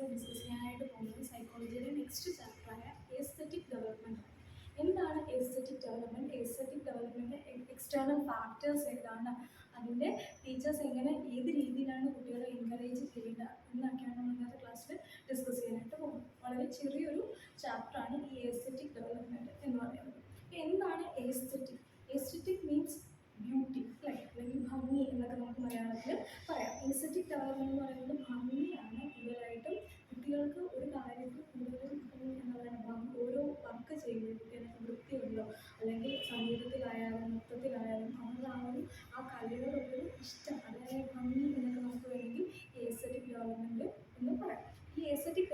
ക്ലാസ്സിൽ ഡിസ്കസ് ചെയ്യാനായിട്ട് പോകുന്നത് സൈക്കോളജിയുടെ നെക്സ്റ്റ് ചാപ്റ്ററായ എസ്തെറ്റിക് ഡെവലപ്മെൻറ്റ്. എന്താണ് aesthetic development? Aesthetic development external factors ഏതാണ്, അതിൻ്റെ ടീച്ചേഴ്സ് എങ്ങനെ ഏത് രീതിയിലാണ് കുട്ടികളെ എൻകറേജ് ചെയ്യേണ്ടത് എന്നൊക്കെയാണ് നമ്മൾ ഇന്നത്തെ ക്ലാസ്സിൽ ഡിസ്കസ് ചെയ്യാനായിട്ട് പോകുന്നത്. വളരെ ചെറിയൊരു ചാപ്റ്ററാണ് ഈ എസ്തെറ്റിക് ഡെവലപ്മെൻറ്റ് എന്ന് പറയുന്നത്. എന്താണ് എസ്തെറ്റിക്? എസ്തെറ്റിക് മീൻസ് ബ്യൂട്ടി, അല്ലെങ്കിൽ ഭംഗി എന്നൊക്കെ നമുക്ക് മലയാളത്തിൽ പറയാം. എസ്തെറ്റിക് ഡെവലപ്മെൻറ്റ് എന്ന് പറയുന്നത് ഭംഗിയാണ്. കൂടുതലായിട്ടും കുട്ടികൾക്ക് ഒരു കാര്യത്തിൽ കൂടുതലും എന്താ പറയുക, ഓരോ വർക്ക് ചെയ്യുമ്പോൾ കുട്ടികൾക്ക് വൃത്തിയുണ്ടോ, അല്ലെങ്കിൽ സംഗീതത്തിലായാലും നൃത്തത്തിലായാലും ആ കലയോടൊരു ഇഷ്ടം, അതായത് ഭംഗി എന്നൊക്കെ നമുക്ക് വേണമെങ്കിൽ എസ്തെറ്റിക് ഡെവലപ്മെൻറ്റ് എന്ന് പറയാം. ഈ എസ്തെറ്റിക്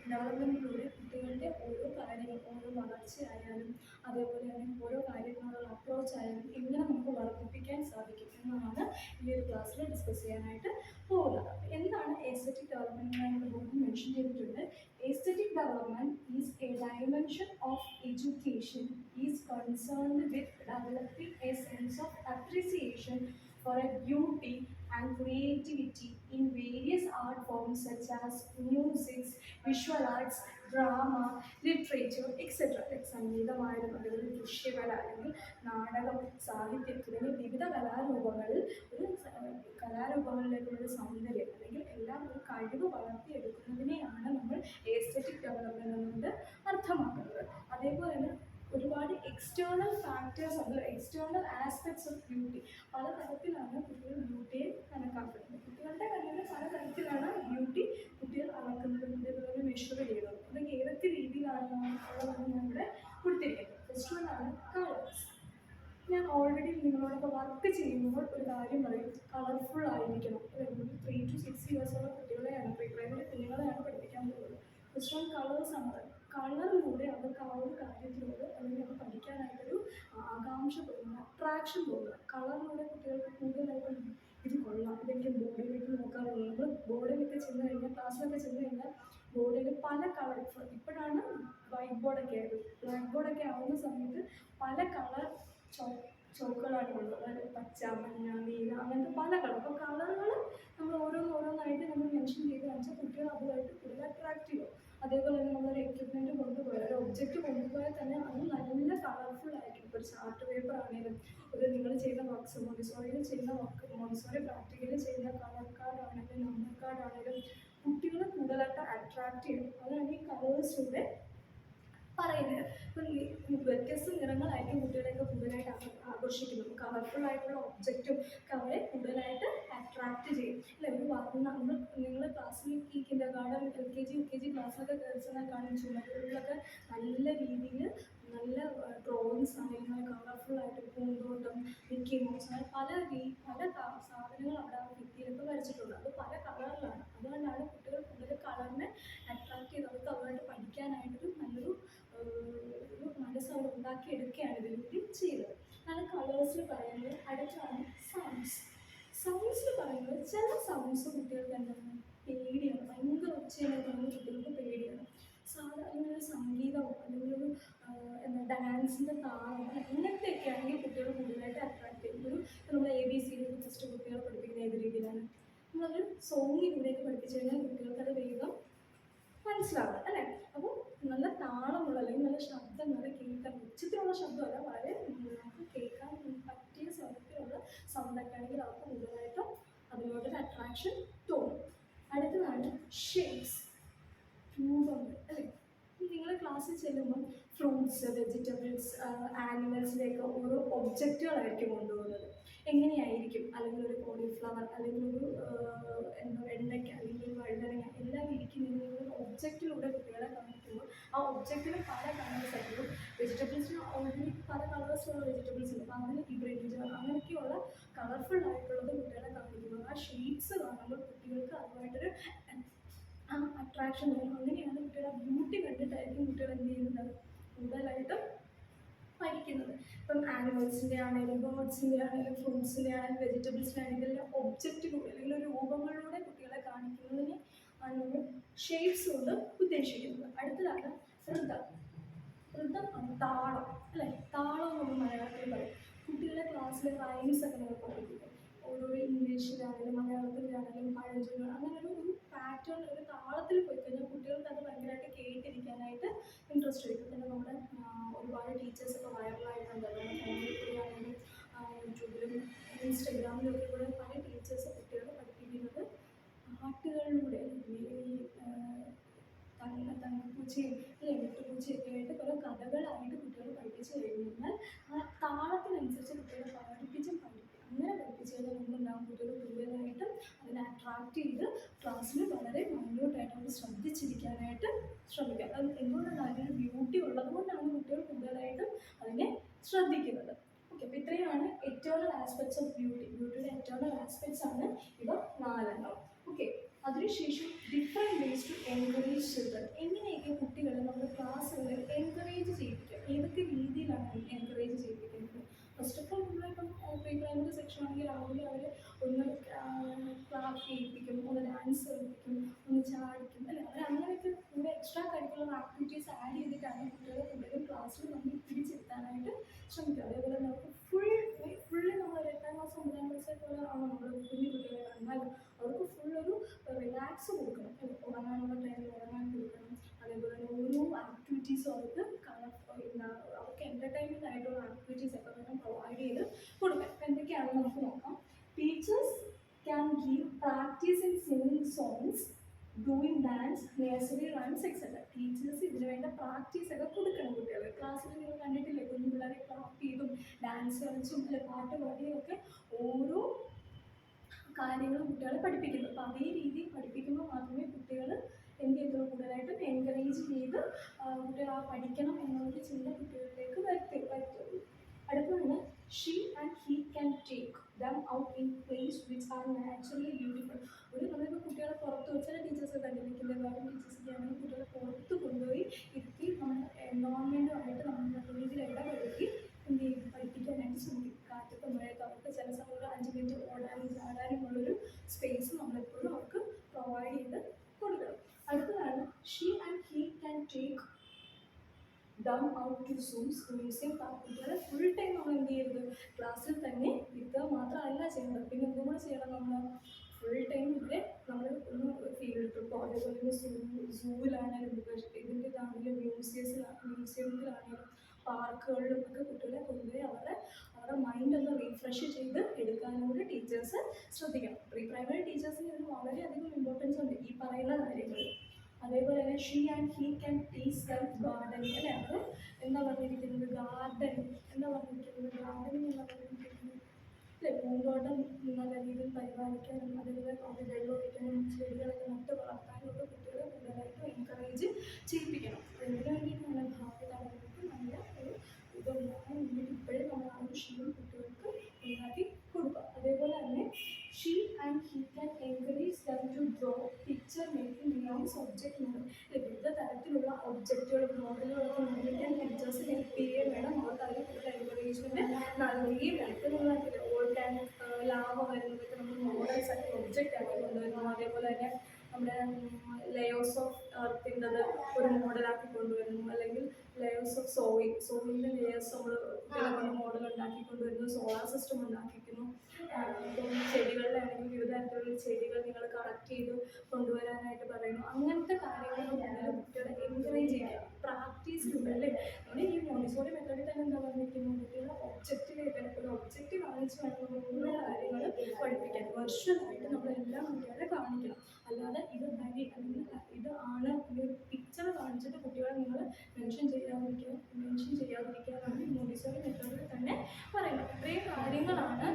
ഡെവലപ്മെൻറ്റിലൂടെ കുട്ടികളുടെ ഓരോ കാര്യങ്ങൾ, ഓരോ വളർച്ചയായാലും അതേപോലെ തന്നെ ഓരോ കാര്യങ്ങളുള്ള അപ്രോച്ച് ആയാലും എങ്ങനെ നമുക്ക് വർദ്ധിപ്പിക്കാൻ സാധിക്കും എന്നാണ് ഈ ഒരു ക്ലാസ്സിൽ ഡിസ്കസ് ചെയ്യാനായിട്ട് പോകുന്നത്. എന്താണ് എസ്തെറ്റിക് ഡെവലപ്മെൻറ്റ് എന്ന് ബുക്ക് മെൻഷൻ ചെയ്തിട്ടുണ്ട്. Aesthetic development is A dimension of education is concerned with developing A sense of appreciation for a beauty and creativity in various art forms such as music, visual arts, drama, literature, etc. സംഗീതമായാലും അതുപോലെ ദൃശ്യകല അല്ലെങ്കിൽ നാടകം, സാഹിത്യം തുടങ്ങിയ വിവിധ കലാരൂപങ്ങളിലേക്കുള്ള സൗന്ദര്യം അല്ലെങ്കിൽ എല്ലാം ഒരു കഴിവ് വളർത്തിയെടുക്കുന്നതിനെയാണ് നമ്മൾ എസ്തെറ്റിക് ഡെവലപ്മെൻറ്റ് എന്നുകൊണ്ട് അർത്ഥമാക്കുന്നത്. അതേപോലെ തന്നെ ഒരുപാട് എക്സ്റ്റേണൽ ഫാക്ടേഴ്സ് ഉണ്ട്, എക്സ്റ്റേണൽ ആസ്പെക്ട്സ് ഓഫ് ബ്യൂട്ടി. പലതരത്തിലാണ് കുട്ടികൾ ബ്യൂട്ടിയെ കണക്കാക്കുന്നത്. കുട്ടികളുടെ കണ്ണിൽ പലതരത്തിലാണ് ബ്യൂട്ടി കുട്ടികൾ അളക്കുന്നതും അതേപോലെ മെഷർ ചെയ്യുന്നത്. അതൊക്കെ ഏതൊക്കെ രീതിയിലാണ് ഉള്ളതാണ് ഇവിടെ കൊടുത്തിരിക്കുന്നത്. ഫസ്റ്റ് വൺ ആണ് കളേഴ്സ്. ഞാൻ ഓൾറെഡി നിങ്ങളോടൊക്കെ വർക്ക് ചെയ്യുമ്പോൾ ഒരു കാര്യം പറയും, കളർഫുൾ ആയിരിക്കണം. 3 to 6 ഇയേഴ്സുള്ള കുട്ടികളെയാണ്, പ്രൈമറി കുഞ്ഞുങ്ങളെയാണ് പഠിപ്പിക്കാൻ പോകുന്നത്. ഫസ്റ്റ് വൺ കളേഴ്സ് ആണ്. കളറിലൂടെ അവർക്ക് ആ ഒരു കാര്യത്തിലൂടെ അല്ലെങ്കിൽ അത് പഠിക്കാനായിട്ടൊരു ആകാംക്ഷ തോന്നുക, അട്രാക്ഷൻ തോന്നുക. കളറിലൂടെ കുട്ടികൾക്ക് കൂടുതലായിട്ട് ഇത് കൊള്ളാം, ഇതെനിക്ക് ബോർഡിലേക്ക് നോക്കാറുള്ളൂ. നമ്മൾ ബോർഡിലൊക്കെ ചെന്ന് കഴിഞ്ഞാൽ, ക്ലാസ്സിലൊക്കെ ചെന്ന് കഴിഞ്ഞാൽ ബോർഡിൽ പല കളർ, ഇപ്പോഴാണ് വൈറ്റ് ബോർഡൊക്കെ ആയത്, ബ്ലാക്ക് ബോർഡൊക്കെ ആവുന്ന സമയത്ത് പല കളർ ചോക്കുകളാണ് ഉള്ളത്. അതായത് പച്ച, മഞ്ഞ, നീല, അങ്ങനത്തെ പല കളർ. അപ്പോൾ കളറുകൾ നമ്മൾ ഓരോന്നായിട്ട് നമ്മൾ മെൻഷൻ ചെയ്ത് കാണിച്ചാൽ കുട്ടികൾ അതുമായിട്ട് കൂടുതൽ അട്രാക്റ്റ് ചെയ്യും. അതേപോലെ തന്നെ നമ്മളൊരു എക്യുപ്മെൻറ്റ് കൊണ്ടുപോയാൽ, ഒരു ഒബ്ജക്റ്റ് കൊണ്ടുപോയാൽ തന്നെ അത് നല്ല കളർഫുൾ ആയിരിക്കും. ഇപ്പോൾ ഒരു ചാർട്ട് പേപ്പർ ആണെങ്കിലും, നിങ്ങൾ ചെയ്യുന്ന വർക്ക്സ്, മോണ്ടിസോറിയിൽ ചെയ്യുന്ന വർക്ക്, മോണ്ടിസോറി പ്രാക്ടിക്കലിൽ ചെയ്യുന്ന കളർ കാർഡ് ആണെങ്കിലും നമ്പർ കാർഡ് ആണെങ്കിലും കുട്ടികളെ കൂടുതലായിട്ട് അട്രാക്റ്റ് ചെയ്യും. അതാണ് ഈ കളേഴ്സിലൂടെ പറയുന്നത്. ഇപ്പം വ്യത്യസ്ത നിറങ്ങളായിരിക്കും കുട്ടികളെയൊക്കെ കൂടുതലായിട്ട് ആകർഷിക്കുന്നത്. കളർഫുൾ ആയിട്ടുള്ള ഒബ്ജക്റ്റും അവരെ കൂടുതലായിട്ട് അട്രാക്റ്റ് ചെയ്യും. അല്ലെ, ഒരു നിങ്ങൾ ക്ലാസ്സിൽ ഈ കിൻഡർ ഗാർഡൻ, LKG UKG ക്ലാസ്സിലൊക്കെ കയറിച്ചെന്നാൽ കാണും ചുമരുകളിലൊക്കെ നല്ല രീതിയിൽ നല്ല ഡ്രോയിങ്സ് ആണെങ്കിലും നല്ല കളർഫുള്ളായിട്ട് പൂന്തോട്ടം, മിക്കി മൗസ്, അങ്ങനെ പല സാധനങ്ങൾ അവിടെ ആ ഭിത്തിയിലൊക്കെ വരച്ചിട്ടുണ്ട്. അത് പല കളറിലാണ്. അതുകൊണ്ടാണ് കുട്ടികൾ കൂടുതൽ കളറിനെ അട്രാക്റ്റ് ചെയ്ത് അവർക്ക് അതുമായിട്ട് പഠിക്കാനായിട്ടൊരു നല്ലൊരു മനസ്സ് അവർ ഉണ്ടാക്കിയെടുക്കുകയാണ് ഇതിലൂടെ ചെയ്തത്. നല്ല കളേഴ്സിൽ പറയുന്നത്. അടുത്താണ് സൗണ്ട്സ്. സൗണ്ട്സിൽ പറയുന്നത് ചില സൗണ്ട്സ് കുട്ടികൾക്ക് എന്താണ് പേടിയാണ്, ഭയങ്കര ഒച്ചയായിട്ട് കുട്ടികൾക്ക് പേടിയാണ്. അല്ലെങ്കിൽ ഒരു സംഗീതമോ അല്ലെങ്കിൽ ഒരു ഡാൻസിൻ്റെ താളം അങ്ങനത്തെയൊക്കെ ആണെങ്കിൽ കുട്ടികൾ കൂടുതലായിട്ട് അട്രാക്ട് ചെയ്യും. നമ്മൾ ABCD ഫസ്റ്റ് കുട്ടികളെ പഠിപ്പിക്കുന്ന ഏത് രീതിയിലാണ്? നമ്മളൊരു സോങ്ങിലൂടെയൊക്കെ പഠിപ്പിച്ചു കഴിഞ്ഞാൽ കുട്ടികൾക്ക് അത് വേഗം മനസ്സിലാവും, അല്ലേ? അപ്പോൾ നല്ല താളമുള്ള അല്ലെങ്കിൽ നല്ല ശബ്ദം, നല്ല കേൾക്കാൻ ഉച്ചത്തിലുള്ള ശബ്ദമല്ല, വളരെ നമുക്ക് കേൾക്കാൻ പറ്റിയ സ്വരത്തിലുള്ള സൗണ്ടൊക്കെ ആണെങ്കിൽ അവർക്ക് കൂടുതലായിട്ടും അതിനോടൊരു അട്രാക്ഷൻ തോന്നും. അടുത്തതാണ് ഷേപ്സ്, രൂപങ്ങൾ, അല്ലേ? നിങ്ങൾ ക്ലാസ്സിൽ ചെല്ലുമ്പോൾ ഫ്രൂട്ട്സ്, വെജിറ്റബിൾസ്, ആനിമൽസിലേക്ക് ഓരോ ഒബ്ജക്റ്റുകളായിരിക്കും കൊണ്ടുപോകുന്നത്. എങ്ങനെയായിരിക്കും? അല്ലെങ്കിൽ ഒരു കോളിഫ്ലവർ, അല്ലെങ്കിൽ ഒരു വെണ്ടയ്ക്ക, അല്ലെങ്കിൽ ഒരു വഴുതനങ്ങ, എല്ലാം ഇരിക്കുന്നതിന് ഒരു ഒബ്ജക്റ്റിലൂടെ കുട്ടികളെ കാണിക്കുമ്പോൾ ആ ഒബ്ജക്റ്റിന് പല കളേഴ്സ് ആയിരിക്കും. വെജിറ്റബിൾസിന് ഓൾറെഡി പല കളേഴ്സുള്ള വെജിറ്റബിൾസ് ഉണ്ട്. അപ്പോൾ അങ്ങനെ ബ്രിഞ്ചാൾ അങ്ങനെയൊക്കെയുള്ള കളർഫുൾ ആയിട്ടുള്ളത് കുട്ടികളെ കാണിക്കുമ്പോൾ ആ ഷെയ്ഡ്സ് കാണുമ്പോൾ കുട്ടികൾക്ക് അതുമായിട്ടൊരു അട്രാക്ഷൻ തോന്നും. അങ്ങനെയാണ് കുട്ടികളെ ബ്യൂട്ടി കണ്ടിട്ടായിരിക്കും കുട്ടികൾ എന്ത് ചെയ്യുന്നത്, കൂടുതലായിട്ടും പഠിക്കുന്നത്. ഇപ്പം ആനിമൽസിൻ്റെ ആണെങ്കിലും ബേർഡ്സിൻ്റെ ആണെങ്കിലും ഫ്രൂട്ട്സിൻ്റെ ആണെങ്കിലും വെജിറ്റബിൾസിൻ്റെ ആണെങ്കിലും ഒബ്ജക്റ്റിലൂടെ അല്ലെങ്കിൽ റുപങ്ങളിലൂടെ കുട്ടികളെ കാണിക്കുന്നതിന് ആണ് നമ്മൾ ഷേപ്സ് കൊണ്ട് ഉദ്ദേശിക്കുന്നത്. അടുത്തതാണ് ഋതം. ഋതം താളം, അല്ലേ? താളം നമ്മൾ മലയാളത്തിൽ പറയും. കുട്ടികളെ ക്ലാസ്സിലെ റൈംസ് ഒക്കെ നമ്മൾ പഠിപ്പിക്കും. ഓരോ ഇംഗ്ലീഷിലാണെങ്കിലും മലയാളത്തിലാണെങ്കിലും പഴഞ്ചൊല്ലുകൾ അങ്ങനെയുള്ള ഒരു പാറ്റേൺ ഒരു താളത്തിൽ പോയി കഴിഞ്ഞാൽ കുട്ടികൾക്ക് അത് ഭയങ്കരമായിട്ട് കേട്ടിരിക്കാനായിട്ട് ഇൻട്രസ്റ്റ് വരും. പിന്നെ നമ്മുടെ ഒരുപാട് ടീച്ചേഴ്സൊക്കെ വൈറലായിട്ടുണ്ട്. നമ്മുടെ ഫോണിൽ കൂടിയാണെങ്കിലും യൂട്യൂബിലും ഇൻസ്റ്റഗ്രാമിലും ഒക്കെ കൂടെ പല ടീച്ചേഴ്സ് കുട്ടികളെ പഠിപ്പിക്കുന്നത് പാട്ടുകളിലൂടെ ഈ തങ്കപ്പൂച്ചയും അല്ലെ മുട്ടുപൂച്ചയൊക്കെ ആയിട്ട് കുറേ കഥകളായിട്ട് കുട്ടികളെ പഠിപ്പിച്ചു കഴിഞ്ഞാൽ ആ താളത്തിനനുസരിച്ച് കുട്ടികളെ അങ്ങനെ പഠിപ്പിച്ചു കഴിഞ്ഞാൽ എന്തുണ്ടാകും, കുട്ടികൾ കൂടുതലായിട്ടും അതിനെ അട്രാക്ട് ചെയ്ത് ക്ലാസ്സിൽ വളരെ മൈന്യൂട്ടായിട്ട് അവർ ശ്രദ്ധിച്ചിരിക്കാനായിട്ട് ശ്രമിക്കുക. അത് എന്തുകൊണ്ടാണ് അതിനൊരു ബ്യൂട്ടി ഉള്ളത് കൊണ്ടാണ് കുട്ടികൾ കൂടുതലായിട്ടും അതിനെ ശ്രദ്ധിക്കുന്നത്. ഓക്കെ, അപ്പോൾ ഇത്രയാണ് എറ്റേണൽ ആസ്പെക്ട്സ് ഓഫ് ബ്യൂട്ടി. ബ്യൂട്ടിയുടെ എറ്റേണൽ ആസ്പെക്ട്സ് ആണ് ഇവ 4. ഓക്കെ, അതിനുശേഷം different ways to encourage children. എങ്ങനെയൊക്കെ കുട്ടികളെ നമ്മൾ ക്ലാസ്സുകളിൽ എൻകറേജ് ചെയ്യിപ്പിക്കുക, ഏതൊക്കെ രീതിയിലാണ് എൻകറേജ് ചെയ്യിപ്പിക്കുന്നത്? ഫസ്റ്റ് ഓഫ് ഓൾ നമ്മളിപ്പം പ്രീ പ്രൈമറി സെക്ഷൻ ആണെങ്കിൽ രാവിലെ അവർ ഒന്ന് ക്ലാപ്പ് ചെയ്യിപ്പിക്കും, ഒന്ന് ഡാൻസ് കളിപ്പിക്കും, ഒന്ന് ചാടിക്കും അല്ലെ. അവർ അങ്ങനെയൊക്കെ കൂടെ എക്സ്ട്രാ കരിക്കുലർ ആക്ടിവിറ്റീസ് ആഡ് ചെയ്തിട്ടാണ് കുട്ടികളെ കൂടുതലും ക്ലാസ്സിൽ നമ്മൾ പിടിച്ചിരുത്താനായിട്ട് ശ്രമിക്കുക. അതേപോലെ നമുക്ക് ഫുള്ളി നമ്മൾ 8ാം ക്ലാസ് 9ാം ക്ലാസ് പോലെ ആണ് നമ്മൾ കുഞ്ഞു കുട്ടികളെ കണ്ടാൽ അവർക്ക് ഫുള്ളൊരു റിലാക്സ് കൊടുക്കണം, ഉറങ്ങാനുള്ള ടൈമിൽ ഉറങ്ങാൻ കൊടുക്കണം. അതേപോലെ തന്നെ ഓരോ ആക്ടിവിറ്റീസും അവർക്ക് അവർക്ക് എൻ്റർടൈൻമെൻ്റ് ആയിട്ടുള്ള ആക്ടിവിറ്റീസ് ഒക്കെ വേണം പ്രൊവൈഡ് ചെയ്ത് കൊടുക്കാം. അപ്പോൾ എന്തൊക്കെയാണെന്ന് നമുക്ക് നോക്കാം. Teachers can give practice in singing songs, doing dance, nursery rhymes etcetera. Teachers ഇതിന് വേണ്ട പ്രാക്ടീസ് ഒക്കെ കൊടുക്കണം കുട്ടികൾ. ക്ലാസ്സിൽ നിങ്ങൾ കണ്ടിട്ടില്ലേ കുഞ്ഞു പിള്ളേരെ ക്ലാപ്പ് ചെയ്തും ഡാൻസ് കളിച്ചും അല്ലെ പാട്ട് പാടിയും ഒക്കെ ഓരോ കാര്യങ്ങളും കുട്ടികളെ പഠിപ്പിക്കുന്നു. അപ്പോൾ അതേ രീതിയിൽ പഠിപ്പിക്കുമ്പോൾ മാത്രമേ കുട്ടികൾ എന്ത് ചെയ്തുള്ളൂ, കൂടുതലായിട്ടും എൻകറേജ് ചെയ്ത് കുട്ടികൾ ആ പഠിക്കണം എന്നുള്ളൊരു ചിന്ത കുട്ടികളിലേക്ക് വരുത്തുള്ളൂ. അടുത്തതാണ് she and he can take them out in place which are naturally beautiful. നമ്മളിപ്പോൾ കുട്ടികളെ പുറത്ത് വെച്ചാൽ ടീച്ചേഴ്സ് കണ്ടിരിക്കുന്ന ടീച്ചേഴ്സൊക്കെ ആണെങ്കിൽ കുട്ടികളെ പുറത്ത് കൊണ്ടുപോയി ഇരുത്തി നമ്മുടെ എൻവയോൺമെൻറ്റുമായിട്ട് നമ്മുടെ രീതിയിൽ ഇടപെടുത്തി എന്ത് ചെയ്യും, പഠിപ്പിക്കാനായിട്ട് ശ്രമിക്കും. കാറ്റത്ത് മഴയത്ത് അവർക്ക് ചില സമയം ഒരു 5 മിനിറ്റ് ഓടാനും ചാടാനും ഉള്ളൊരു സ്പേസ് നമ്മളെപ്പോഴും അവർക്ക് പ്രൊവൈഡ് ചെയ്ത് കൊടുക്കണം. അടുത്തതാണ് she and he can take them out to museum park. കുട്ടികളെ ഫുൾ ടൈം നമ്മൾ എന്ത് ചെയ്യരുത്, ക്ലാസ്സിൽ തന്നെ ഇരുത്തുക മാത്രമല്ല ചെയ്യേണ്ടത്, പിന്നെ എന്തും കൂടെ ചെയ്യണം. നമ്മൾ ഫുൾ ടൈം ഇവരെ നമ്മൾ ഒന്ന് ഫീൽഡ് ട്രിപ്പോ അതേപോലെ തന്നെ സൂവിലാണെങ്കിലും ഇതിൻ്റെതാണെങ്കിലും മ്യൂസിയത്തിലാണെങ്കിലും പാർക്കുകളിലും ഒക്കെ കുട്ടികളെ കൊണ്ടുപോയി അവരുടെ മൈൻഡ് ഒന്ന് റീഫ്രഷ് ചെയ്ത് എടുക്കാനും കൂടി ടീച്ചേഴ്സ് ശ്രദ്ധിക്കണം. പ്രീ പ്രൈമറി ടീച്ചേഴ്സിന് ഇതിന് വളരെയധികം ഇമ്പോർട്ടൻസ് ഉണ്ട് ഈ പറയുന്ന കാര്യങ്ങൾ. അതേപോലെ തന്നെ she and he can teach them gardening അല്ലെ. അത് എന്താ പറഞ്ഞിരിക്കുന്നത്, ഗാർഡനിങ് എന്താ പറഞ്ഞിരിക്കുന്നത്, ഗാർഡനിങ് എന്താ പറഞ്ഞിരിക്കുന്നത് അല്ലെ. പൂന്തോട്ടം നല്ല രീതിയിൽ പരിപാലിക്കാനും അതേപോലെ അത് വെള്ളം ഒഴിക്കാനും ചെടികളൊക്കെ നട്ട് വളർത്താനും ഒക്കെ കുട്ടികളെ കൂടുതലായിട്ടും എൻകറേജ് ചെയ്യിപ്പിക്കണം. അതിന് വേണ്ടിയിട്ടാണ് ഭാവി തലമുറയ്ക്ക് നല്ല ഒരു ഇതുണ്ടാകാൻ വേണ്ടിയിട്ട് ഇപ്പോഴും നമ്മൾ ആ ഒരു ശീലം കുട്ടികൾക്ക് ഉണ്ടാക്കി കൊടുക്കുക. അതേപോലെ തന്നെ she and he can encourage them to draw picture making beyond subject model. വിവിധ തരത്തിലുള്ള ഒബ്ജക്റ്റുകളും മോഡലുകളൊക്കെ നിർമ്മിക്കാൻ ടീച്ചേഴ്സ് ഹെൽപ്പ് ചെയ്യുകയും വേണം. അവർക്ക് അതിന് കൂടുതൽ എൻകറേജ്മെൻറ്റ് നൽകുകയും വേണം. നമ്മൾ ഓർഗാനിക് ലാവ വരുന്നതൊക്കെ നമ്മൾ മോഡൽസ് ആക്കി ഒബ്ജക്റ്റ് ആക്കി കൊണ്ടുവരുന്നു. അതേപോലെ തന്നെ നമ്മുടെ ലെയേഴ്സ് ഓഫ് എർത്തിൻ്റെത് ഒരു മോഡലാക്കി കൊണ്ടുവരുന്നു, അല്ലെങ്കിൽ ലെയേഴ്സ് ഓഫ് സോയിലിൻ്റെ ലെയേഴ്സ് നമ്മൾ കുട്ടികളെ മോഡൽ ഉണ്ടാക്കി കൊണ്ടുവരുന്നു, സോളാർ സിസ്റ്റം ഉണ്ടാക്കിക്കുന്നു. ഇപ്പം ചെടികളിലാണെങ്കിൽ വിവിധ തരത്തിലുള്ള ചെടികൾ നിങ്ങൾ കളക്ട് ചെയ്ത് കൊണ്ടുവരാനായിട്ട് പറയുന്നു. അങ്ങനത്തെ കാര്യങ്ങൾ കൂടുതലും കുട്ടികളെ എൻകറേജ് ചെയ്യുക, പ്രാക്ടീസിലൂടെ അല്ലേ. നമ്മൾ ഈ മോണ്ടിസോറി മെത്തേഡിൽ തന്നെ എന്താ പറഞ്ഞിരിക്കുന്നത്, കുട്ടികളെ ഒരു ഒബ്ജക്റ്റ് കാണിച്ച് വേണം നമ്മൾ ഓരോ കാര്യങ്ങൾ പഠിപ്പിക്കാൻ. വെർച്വലായിട്ട് നമ്മളെല്ലാം കുട്ടികളെ കാണിക്കണം. അല്ലാതെ ഇത് അല്ലെങ്കിൽ ഇത് ആണ് ഒരു പിക്ചർ കാണിച്ചിട്ട് കുട്ടികളെ നിങ്ങൾ മെൻഷൻ ചെയ്യാതിരിക്കാനാണ് മോണ്ടിസോറി മെത്തേഡിൽ തന്നെ പറയുന്നത്. ഇത്രയും കാര്യങ്ങളാണ്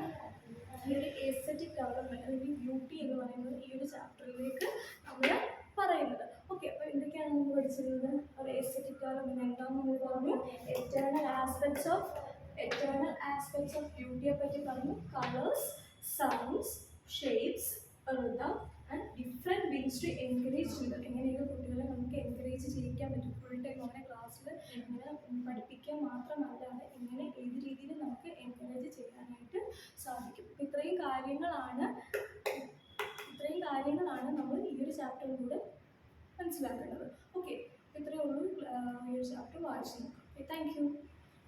ഈ ഒരു എസ്തെറ്റിക് ഡെവലപ്മെൻറ്റ് അല്ലെങ്കിൽ ബ്യൂട്ടി എന്ന് പറയുന്നത് ഈ ഒരു ചാപ്റ്ററിലേക്ക് നമ്മൾ പറയുന്നത്. ഓക്കെ, അപ്പോൾ എന്തൊക്കെയാണ് നമ്മൾ പഠിച്ചിരുന്നത്, ഒരു എസ്തെറ്റിക് ഡെവലപ്മെൻറ്റ് എന്താണെന്ന് നമ്മൾ പറഞ്ഞു, എറ്റേണൽ ആസ്പെക്ട്സ് ഓഫ് ബ്യൂട്ടിയെ പറ്റി പറഞ്ഞു. Colours, sounds, shapes, rhythm and different ways to encourage children. എങ്ങനെയൊക്കെ കുട്ടികളെ നമുക്ക് എൻകറേജ് ചെയ്യിക്കാൻ പറ്റും. ഫുൾ ടൈം അങ്ങനെ ക്ലാസ്സിൽ ഇങ്ങനെ പഠിപ്പിക്കാൻ മാത്രമല്ലാതെ ഇങ്ങനെ ഏത് രീതിയിൽ നമുക്ക് എൻകറേജ് ചെയ്യാനായിട്ട് സാധിക്കും. ഇത്രയും കാര്യങ്ങളാണ് നമ്മൾ ഈ ഒരു ചാപ്റ്ററിലൂടെ മനസ്സിലാക്കേണ്ടത്. ഓക്കെ, ഇത്രയേ ഉള്ളൂ ഈ ഒരു ചാപ്റ്റർ വായിച്ചു നോക്കാം. Thank you.